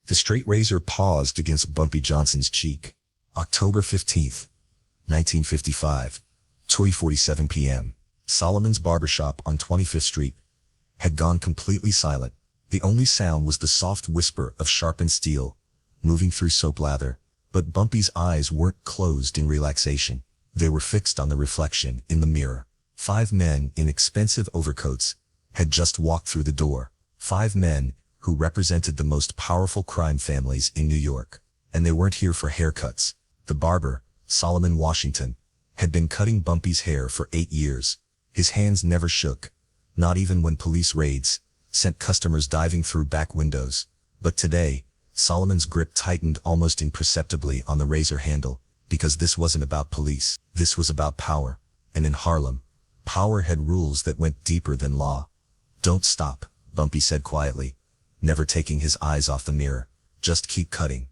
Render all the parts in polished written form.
The straight razor paused against Bumpy Johnson's cheek. October 15th, 1955, 2:47 p.m. Solomon's Barbershop on 25th Street had gone completely silent. The only sound was the soft whisper of sharpened steel moving through soap lather. But Bumpy's eyes weren't closed in relaxation. They were fixed on the reflection in the mirror. 5 men in expensive overcoats had just walked through the door. 5 men who represented the most powerful crime families in New York. And they weren't here for haircuts. The barber, Solomon Washington, had been cutting Bumpy's hair for 8 years. His hands never shook, not even when police raids sent customers diving through back windows. But today, Solomon's grip tightened almost imperceptibly on the razor handle, because this wasn't about police. This was about power. And in Harlem, power had rules that went deeper than law. "Don't stop," Bumpy said quietly, never taking his eyes off the mirror. "Just keep cutting."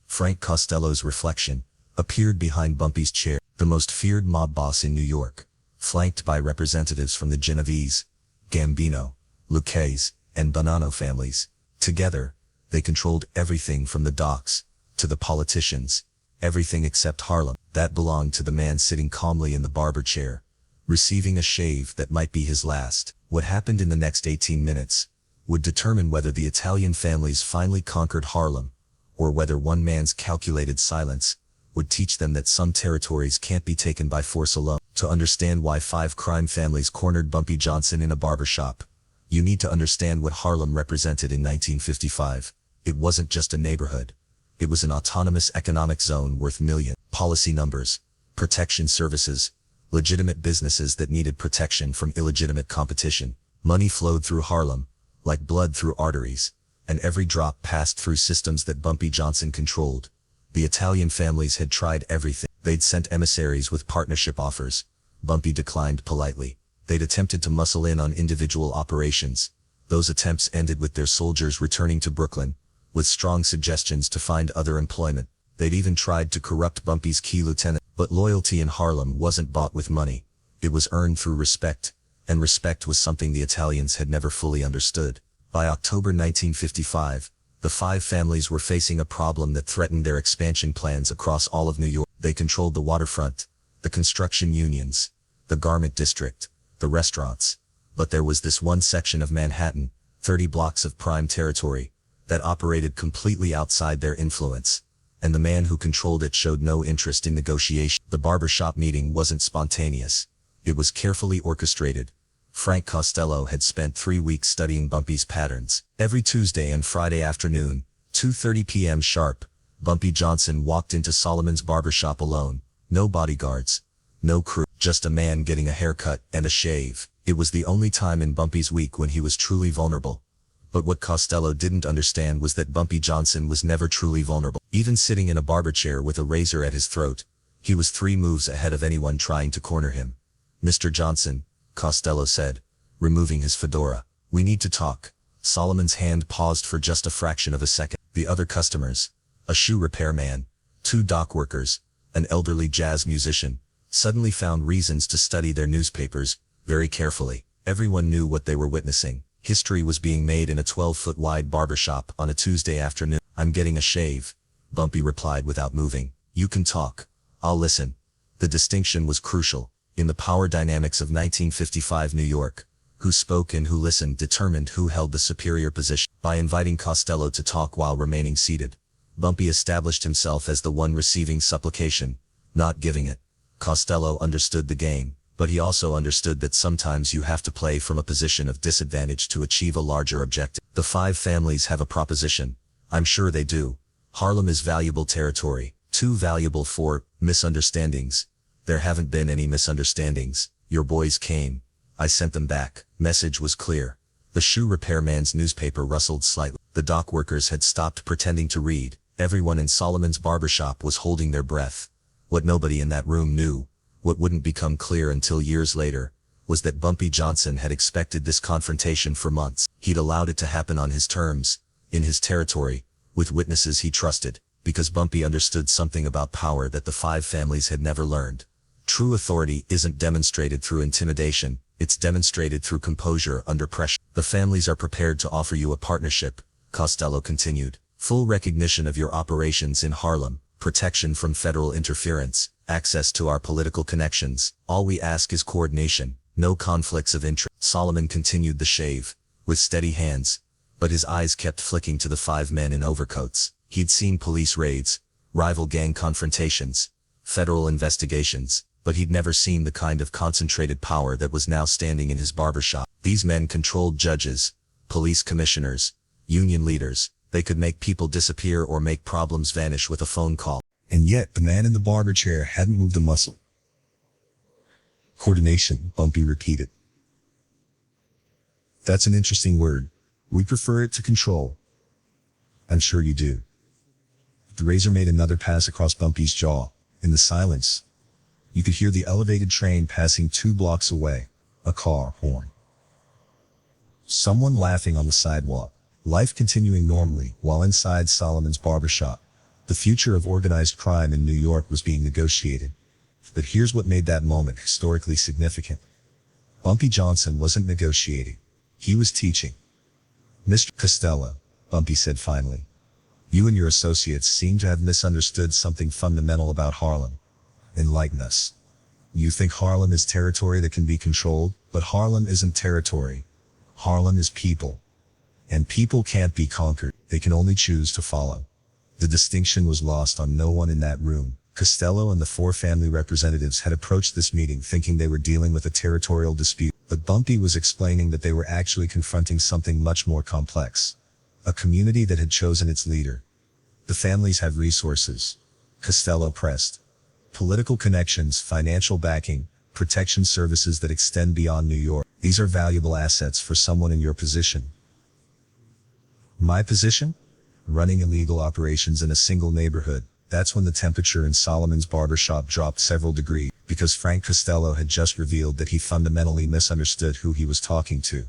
Frank Costello's reflection appeared behind Bumpy's chair, the most feared mob boss in New York, flanked by representatives from the Genovese, Gambino, Lucchese, and Bonanno families. Together, they controlled everything from the docks to the politicians, everything except Harlem. That belonged to the man sitting calmly in the barber chair, receiving a shave that might be his last. What happened in the next 18 minutes would determine whether the Italian families finally conquered Harlem, or whether one man's calculated silence would teach them that some territories can't be taken by force alone. To understand why 5 crime families cornered Bumpy Johnson in a barbershop, you need to understand what Harlem represented in 1955. It wasn't just a neighborhood. It was an autonomous economic zone worth millions. Policy numbers, protection services, legitimate businesses that needed protection from illegitimate competition. Money flowed through Harlem, like blood through arteries, and every drop passed through systems that Bumpy Johnson controlled. The Italian families had tried everything. They'd sent emissaries with partnership offers. Bumpy declined politely. They'd attempted to muscle in on individual operations. Those attempts ended with their soldiers returning to Brooklyn, with strong suggestions to find other employment. They'd even tried to corrupt Bumpy's key lieutenant. But loyalty in Harlem wasn't bought with money. It was earned through respect, and respect was something the Italians had never fully understood. By October 1955, the 5 families were facing a problem that threatened their expansion plans across all of New York. They controlled the waterfront, the construction unions, the garment district, the restaurants. But there was this one section of Manhattan, 30 blocks of prime territory, that operated completely outside their influence, and the man who controlled it showed no interest in negotiation. The barbershop meeting wasn't spontaneous. It was carefully orchestrated. Frank Costello had spent 3 weeks studying Bumpy's patterns. Every Tuesday and Friday afternoon, 2:30 p.m. sharp, Bumpy Johnson walked into Solomon's barbershop alone. No bodyguards, no crew, just a man getting a haircut and a shave. It was the only time in Bumpy's week when he was truly vulnerable. But what Costello didn't understand was that Bumpy Johnson was never truly vulnerable. Even sitting in a barber chair with a razor at his throat, he was 3 moves ahead of anyone trying to corner him. "Mr. Johnson," Costello said, removing his fedora, "we need to talk." Solomon's hand paused for just a fraction of a second. The other customers, a shoe repairman, 2 dock workers, an elderly jazz musician, suddenly found reasons to study their newspapers very carefully. Everyone knew what they were witnessing. History was being made in a 12-foot wide barbershop on a Tuesday afternoon. "I'm getting a shave," Bumpy replied without moving. "You can talk. I'll listen." The distinction was crucial. In the power dynamics of 1955 New York, who spoke and who listened determined who held the superior position. By inviting Costello to talk while remaining seated, Bumpy established himself as the one receiving supplication, not giving it. Costello understood the game, but he also understood that sometimes you have to play from a position of disadvantage to achieve a larger objective. "The 5 families have a proposition." "I'm sure they do. Harlem is valuable territory, too valuable for misunderstandings." "There haven't been any misunderstandings. Your boys came. I sent them back." Message was clear. The shoe repairman's newspaper rustled slightly. The dock workers had stopped pretending to read. Everyone in Solomon's barbershop was holding their breath. What nobody in that room knew, what wouldn't become clear until years later, was that Bumpy Johnson had expected this confrontation for months. He'd allowed it to happen on his terms, in his territory, with witnesses he trusted, because Bumpy understood something about power that the 5 families had never learned. True authority isn't demonstrated through intimidation, it's demonstrated through composure under pressure. "The families are prepared to offer you a partnership," Costello continued. Full recognition of your operations in Harlem, protection from federal interference, access to our political connections. All we ask is coordination, no conflicts of interest. Solomon continued the shave, with steady hands, but his eyes kept flicking to the 5 men in overcoats. He'd seen police raids, rival gang confrontations, federal investigations, but he'd never seen the kind of concentrated power that was now standing in his barbershop. These men controlled judges, police commissioners, union leaders. They could make people disappear or make problems vanish with a phone call. And yet, the man in the barber chair hadn't moved a muscle. Coordination, Bumpy repeated. That's an interesting word. We prefer it to control. I'm sure you do. The razor made another pass across Bumpy's jaw. In the silence, you could hear the elevated train passing 2 blocks away. A car horn. Someone laughing on the sidewalk. Life continuing normally, while inside Solomon's barbershop, the future of organized crime in New York was being negotiated. But here's what made that moment historically significant. Bumpy Johnson wasn't negotiating. He was teaching. Mr. Costello, Bumpy said finally, you and your associates seem to have misunderstood something fundamental about Harlem. Enlighten us. You think Harlem is territory that can be controlled, but Harlem isn't territory. Harlem is people. And people can't be conquered, they can only choose to follow. The distinction was lost on no one in that room. Costello and the 4 family representatives had approached this meeting thinking they were dealing with a territorial dispute, but Bumpy was explaining that they were actually confronting something much more complex. A community that had chosen its leader. The families have resources, Costello pressed. Political connections, financial backing, protection services that extend beyond New York. These are valuable assets for someone in your position. My position? Running illegal operations in a single neighborhood. That's when the temperature in Solomon's barbershop dropped several degrees, because Frank Costello had just revealed that he fundamentally misunderstood who he was talking to.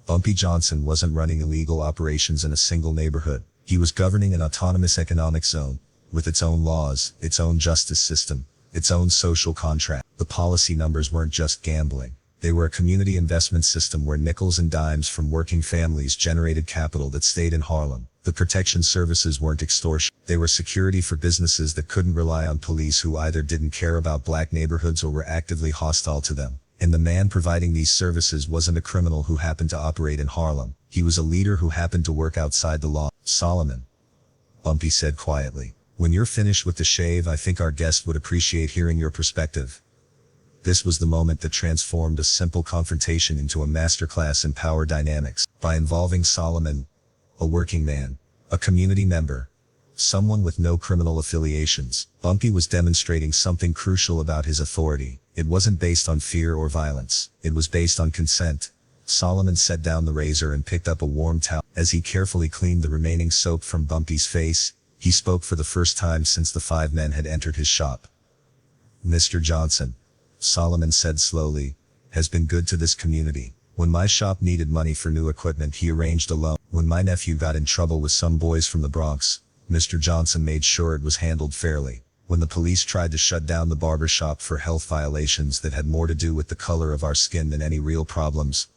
Bumpy Johnson wasn't running illegal operations in a single neighborhood. He was governing an autonomous economic zone, with its own laws, its own justice system, its own social contract. The policy numbers weren't just gambling. They were a community investment system where nickels and dimes from working families generated capital that stayed in Harlem. The protection services weren't extortion. They were security for businesses that couldn't rely on police who either didn't care about black neighborhoods or were actively hostile to them. And the man providing these services wasn't a criminal who happened to operate in Harlem. He was a leader who happened to work outside the law. Solomon, Bumpy said quietly, when you're finished with the shave, I think our guest would appreciate hearing your perspective. This was the moment that transformed a simple confrontation into a masterclass in power dynamics. By involving Solomon, a working man, a community member, someone with no criminal affiliations, Bumpy was demonstrating something crucial about his authority. It wasn't based on fear or violence. It was based on consent. Solomon set down the razor and picked up a warm towel. As he carefully cleaned the remaining soap from Bumpy's face, he spoke for the first time since the 5 men had entered his shop. Mr. Johnson, Solomon said slowly, has been good to this community. When my shop needed money for new equipment, he arranged a loan. When my nephew got in trouble with some boys from the Bronx, Mr. Johnson made sure it was handled fairly. When the police tried to shut down the barbershop for health violations that had more to do with the color of our skin than any real problems,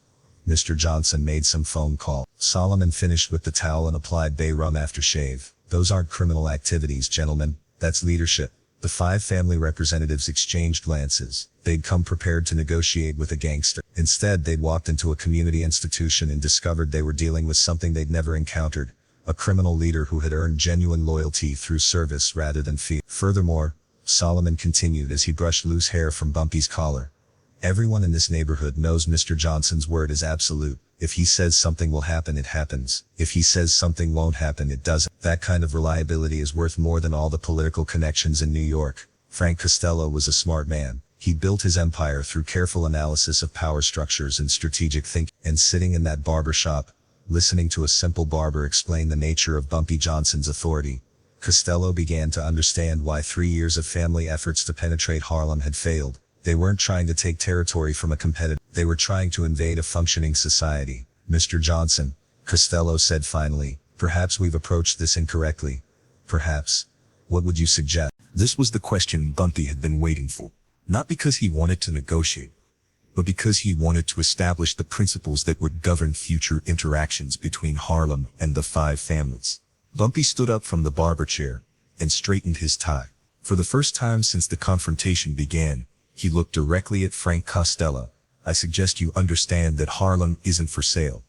Mr. Johnson made some phone call. Solomon finished with the towel and applied bay rum after shave. Those aren't criminal activities, gentlemen. That's leadership. The 5 family representatives exchanged glances. They'd come prepared to negotiate with a gangster. Instead, they'd walked into a community institution and discovered they were dealing with something they'd never encountered. A criminal leader who had earned genuine loyalty through service rather than fear. Furthermore, Solomon continued as he brushed loose hair from Bumpy's collar, everyone in this neighborhood knows Mr. Johnson's word is absolute. If he says something will happen, it happens. If he says something won't happen, it doesn't. That kind of reliability is worth more than all the political connections in New York. Frank Costello was a smart man. He built his empire through careful analysis of power structures and strategic thinking. And sitting in that barbershop, listening to a simple barber explain the nature of Bumpy Johnson's authority, Costello began to understand why 3 years of family efforts to penetrate Harlem had failed. They weren't trying to take territory from a competitor. They were trying to invade a functioning society. Mr. Johnson, Costello said finally, perhaps we've approached this incorrectly. Perhaps. What would you suggest? This was the question Bumpy had been waiting for. Not because he wanted to negotiate, but because he wanted to establish the principles that would govern future interactions between Harlem and the 5 families. Bumpy stood up from the barber chair and straightened his tie. For the first time since the confrontation began, he looked directly at Frank Costello. I suggest you understand that Harlem isn't for sale.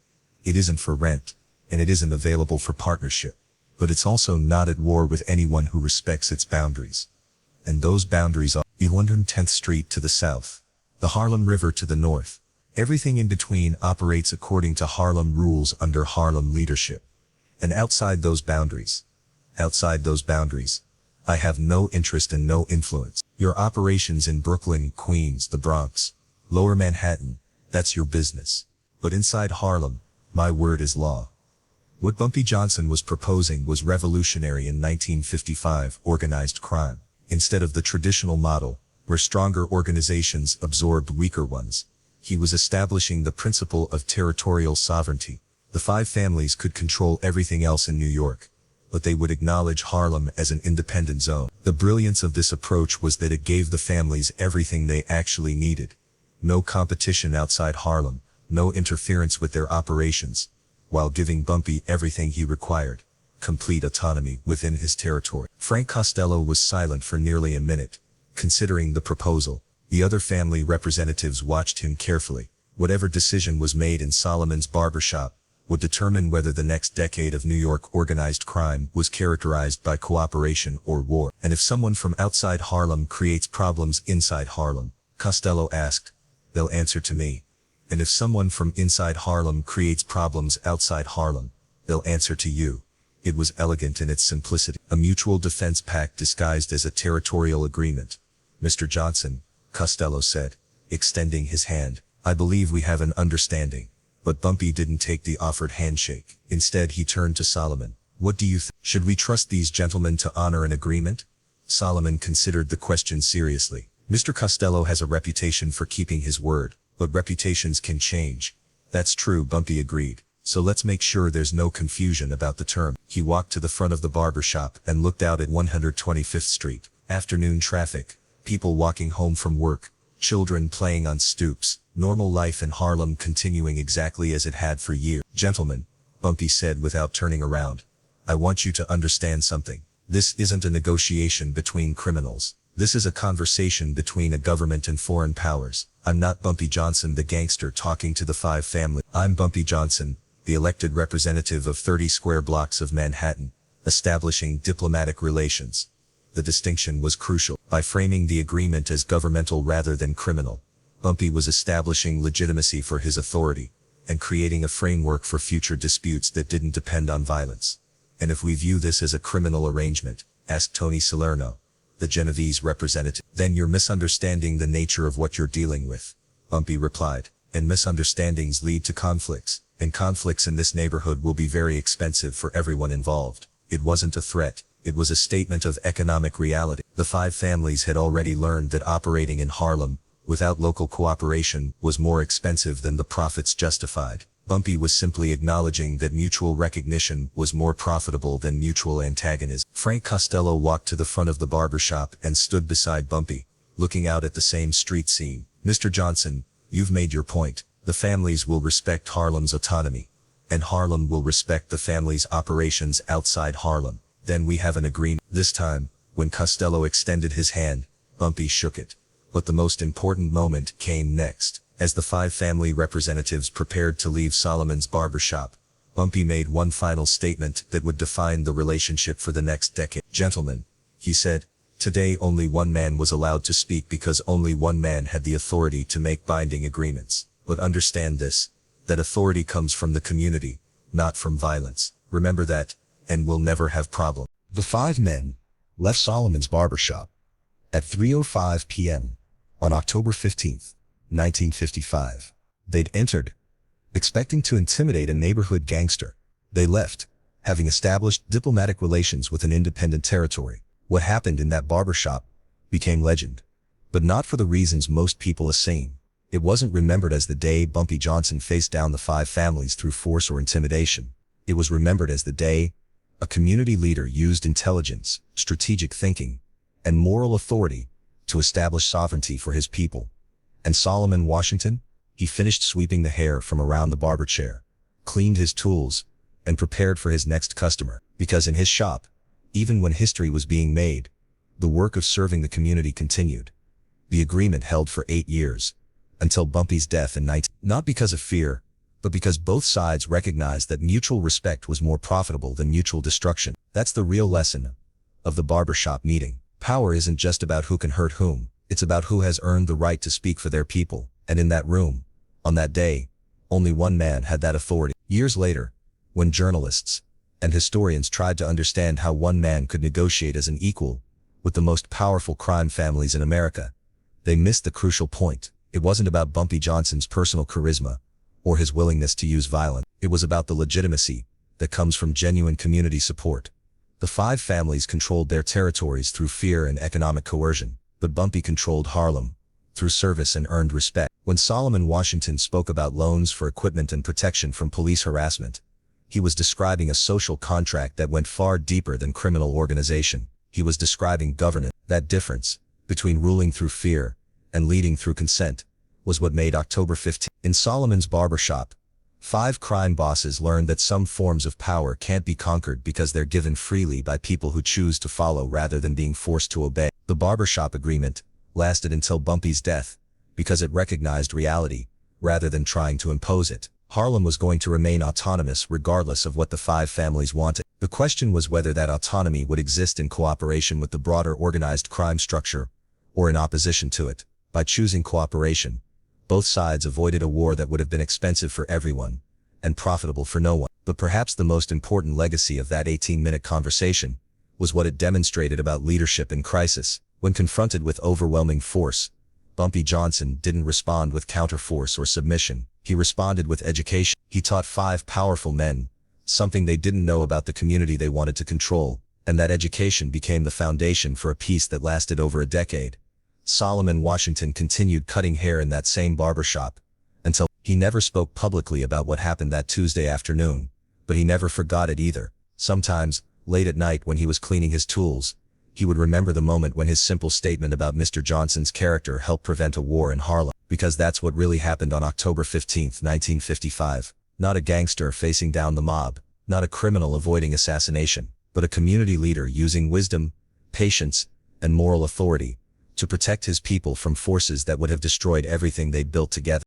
It isn't for rent, and it isn't available for partnership. But it's also not at war with anyone who respects its boundaries. And those boundaries are the 110th Street to the south, the Harlem River to the north. Everything in between operates according to Harlem rules under Harlem leadership. And outside those boundaries, I have no interest and no influence. Your operations in Brooklyn, Queens, the Bronx, Lower Manhattan, that's your business. But inside Harlem, my word is law. What Bumpy Johnson was proposing was revolutionary in 1955 organized crime. Instead of the traditional model, where stronger organizations absorbed weaker ones, he was establishing the principle of territorial sovereignty. The 5 families could control everything else in New York, but they would acknowledge Harlem as an independent zone. The brilliance of this approach was that it gave the families everything they actually needed. No competition outside Harlem, no interference with their operations, while giving Bumpy everything he required, complete autonomy within his territory. Frank Costello was silent for nearly a minute, considering the proposal. The other family representatives watched him carefully. Whatever decision was made in Solomon's barbershop would determine whether the next decade of New York organized crime was characterized by cooperation or war. And if someone from outside Harlem creates problems inside Harlem, Costello asked, they'll answer to me. And if someone from inside Harlem creates problems outside Harlem, they'll answer to you. It was elegant in its simplicity. A mutual defense pact disguised as a territorial agreement. Mr. Johnson, Costello said, extending his hand, I believe we have an understanding. But Bumpy didn't take the offered handshake. Instead he turned to Solomon. What do you think? Should we trust these gentlemen to honor an agreement? Solomon considered the question seriously. Mr. Costello has a reputation for keeping his word, but reputations can change. That's true, Bumpy agreed. So let's make sure there's no confusion about the term. He walked to the front of the barbershop and looked out at 125th Street. Afternoon traffic, people walking home from work, children playing on stoops, normal life in Harlem continuing exactly as it had for years. Gentlemen, Bumpy said without turning around, I want you to understand something. This isn't a negotiation between criminals. This is a conversation between a government and foreign powers. I'm not Bumpy Johnson the gangster talking to the 5 families. I'm Bumpy Johnson, the elected representative of 30 square blocks of Manhattan, establishing diplomatic relations. The distinction was crucial. By framing the agreement as governmental rather than criminal, Bumpy was establishing legitimacy for his authority, and creating a framework for future disputes that didn't depend on violence. And if we view this as a criminal arrangement, asked Tony Salerno, the Genovese representative, then you're misunderstanding the nature of what you're dealing with, Bumpy replied. And misunderstandings lead to conflicts, and conflicts in this neighborhood will be very expensive for everyone involved. It wasn't a threat. It was a statement of economic reality. The 5 families had already learned that operating in Harlem, without local cooperation, was more expensive than the profits justified. Bumpy was simply acknowledging that mutual recognition was more profitable than mutual antagonism. Frank Costello walked to the front of the barbershop and stood beside Bumpy, looking out at the same street scene. Mr. Johnson, you've made your point. The families will respect Harlem's autonomy, and Harlem will respect the families' operations outside Harlem. Then we have an agreement. This time, when Costello extended his hand, Bumpy shook it. But the most important moment came next. As the 5 family representatives prepared to leave Solomon's barbershop, Bumpy made one final statement that would define the relationship for the next decade. Gentlemen, he said, today only one man was allowed to speak because only one man had the authority to make binding agreements. But understand this, that authority comes from the community, not from violence. Remember that, and we'll never have problems. The 5 men left Solomon's barbershop at 3:05 p.m. on October 15th, 1955. They'd entered, expecting to intimidate a neighborhood gangster. They left, having established diplomatic relations with an independent territory. What happened in that barbershop became legend, but not for the reasons most people assume. It wasn't remembered as the day Bumpy Johnson faced down the 5 families through force or intimidation. It was remembered as the day a community leader used intelligence, strategic thinking, and moral authority to establish sovereignty for his people. And Solomon Washington? He finished sweeping the hair from around the barber chair, cleaned his tools, and prepared for his next customer. Because in his shop, even when history was being made, the work of serving the community continued. The agreement held for 8 years, until Bumpy's death in 19... Not because of fear, but because both sides recognized that mutual respect was more profitable than mutual destruction. That's the real lesson of the barbershop meeting. Power isn't just about who can hurt whom, it's about who has earned the right to speak for their people. And in that room, on that day, only one man had that authority. Years later, when journalists and historians tried to understand how one man could negotiate as an equal with the most powerful crime families in America, they missed the crucial point. It wasn't about Bumpy Johnson's personal charisma or his willingness to use violence. It was about the legitimacy that comes from genuine community support. The 5 families controlled their territories through fear and economic coercion, but Bumpy controlled Harlem through service and earned respect. When Solomon Washington spoke about loans for equipment and protection from police harassment, he was describing a social contract that went far deeper than criminal organization. He was describing governance. That difference between ruling through fear and leading through consent was what made October 15. In Solomon's barbershop, 5 crime bosses learned that some forms of power can't be conquered because they're given freely by people who choose to follow rather than being forced to obey. The barbershop agreement lasted until Bumpy's death because it recognized reality rather than trying to impose it. Harlem was going to remain autonomous regardless of what the 5 families wanted. The question was whether that autonomy would exist in cooperation with the broader organized crime structure or in opposition to it. By choosing cooperation, both sides avoided a war that would have been expensive for everyone and profitable for no one. But perhaps the most important legacy of that 18-minute conversation was what it demonstrated about leadership in crisis. When confronted with overwhelming force, Bumpy Johnson didn't respond with counterforce or submission. He responded with education. He taught 5 powerful men something they didn't know about the community they wanted to control, and that education became the foundation for a peace that lasted over a decade. Solomon Washington continued cutting hair in that same barbershop until he never spoke publicly about what happened that Tuesday afternoon, but he never forgot it either. Sometimes, late at night when he was cleaning his tools, he would remember the moment when his simple statement about Mr. Johnson's character helped prevent a war in Harlem, because that's what really happened on October 15, 1955. Not a gangster facing down the mob, not a criminal avoiding assassination, but a community leader using wisdom, patience, and moral authority to protect his people from forces that would have destroyed everything they built together.